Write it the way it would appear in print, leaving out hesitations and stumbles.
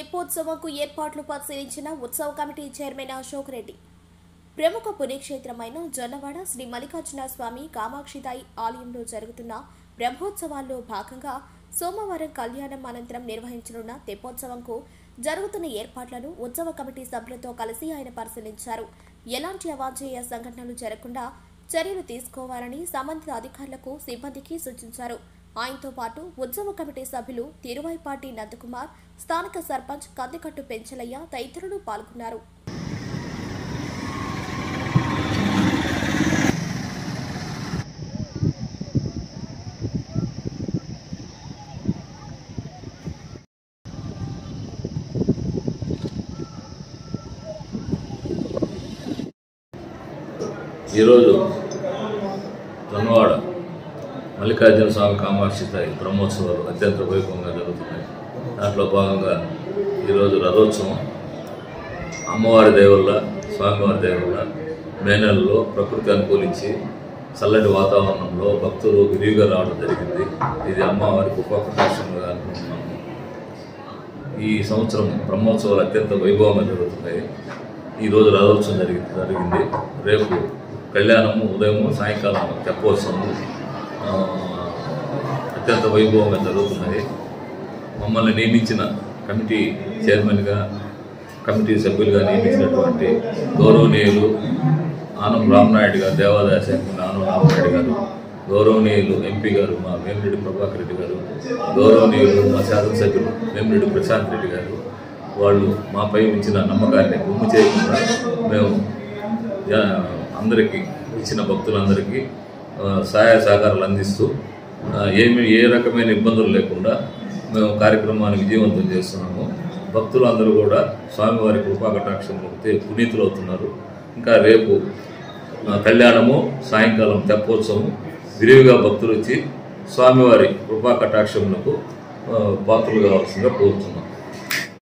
తెప్పోత్సవంకు ఏర్పాట్లు పరిశీలించిన ఉత్సవ కమిటీ చైర్మన్ అశోక్ రెడ్డి. ప్రముఖ పుణ్యక్షేత్రమైన జొన్నవాడ శ్రీ మల్లికార్జున స్వామి కామాక్షిదాయి ఆలయంలో జరుగుతున్న బ్రహ్మోత్సవాల్లో భాగంగా సోమవారం కళ్యాణం అనంతరం నిర్వహించనున్న తెప్పోత్సవంకు జరుగుతున్న ఏర్పాట్లను ఉత్సవ కమిటీ సభ్యులతో కలిసి ఆయన పరిశీలించారు. ఎలాంటి అవాంఛనీయ సంఘటనలు జరగకుండా చర్యలు తీసుకోవాలని సంబంధిత అధికారులకు సిబ్బందికి సూచించారు. ఆయనతో పాటు ఉత్సవ కమిటీ సభ్యులు తిరువైపాటి నందకుమార్, స్థానిక సర్పంచ్ కందికట్టు పెంచలయ్య తదితరులు పాల్గొన్నారు. ఈరోజు జొన్నవాడ మల్లికార్జున స్వామి కామాక్షిదాయి బ్రహ్మోత్సవాలు అత్యంత వైభవంగా జరుగుతున్నాయి. దాంట్లో భాగంగా ఈరోజు రథోత్సవం అమ్మవారి దయవల్ల, స్వామివారి దయవల్ల మే నెలలో ప్రకృతి అనుకూలించి చల్లటి వాతావరణంలో భక్తులు విరివిగా రావడం జరిగింది. ఇది అమ్మవారి కృపాకటాక్షంగా అనుకుంటున్నాము. ఈ సంవత్సరం బ్రహ్మోత్సవాలు అత్యంత వైభవంగా జరుగుతున్నాయి. ఈరోజు రథోత్సవం జరిగింది. రేపు కళ్యాణము, ఉదయం సాయంకాలం తెప్పోత్సవము అత్యంత వైభవంగా జరుగుతున్నాయి. మమ్మల్ని నియమించిన కమిటీ చైర్మన్గా, కమిటీ సభ్యులుగా నియమించినటువంటి గౌరవనీయులు ఆనం రామనాయుడు గారు, దేవాదాయ శాఖ ఆనం రామనాయుడు గారు, గౌరవనీయులు ఎంపీ గారు మా వేమిరెడ్డి ప్రభాకర్ రెడ్డి గారు, గౌరవనీయులు మా శాసనసభ్యులు వేమిరెడ్డి ప్రశాంత్ రెడ్డి గారు, వాళ్ళు మాపై ఉంచిన నమ్మకాన్ని గుమ్ము చేయకుండా మేము అందరికీ ఇచ్చిన భక్తులందరికీ సహాయ సహకారాలు అందిస్తూ ఏ రకమైన ఇబ్బందులు లేకుండా మేము కార్యక్రమాన్ని విజయవంతం చేస్తున్నాము. భక్తులందరూ కూడా స్వామివారి కృపాకటాక్షంతో పునీతులు అవుతున్నారు. ఇంకా రేపు కళ్యాణము, సాయంకాలం తెప్పోత్సవం విరివిగా భక్తులు వచ్చి స్వామివారి కృపాకటాక్షములకు పాత్రలు కావాల్సిందిగా కోరుతున్నాం.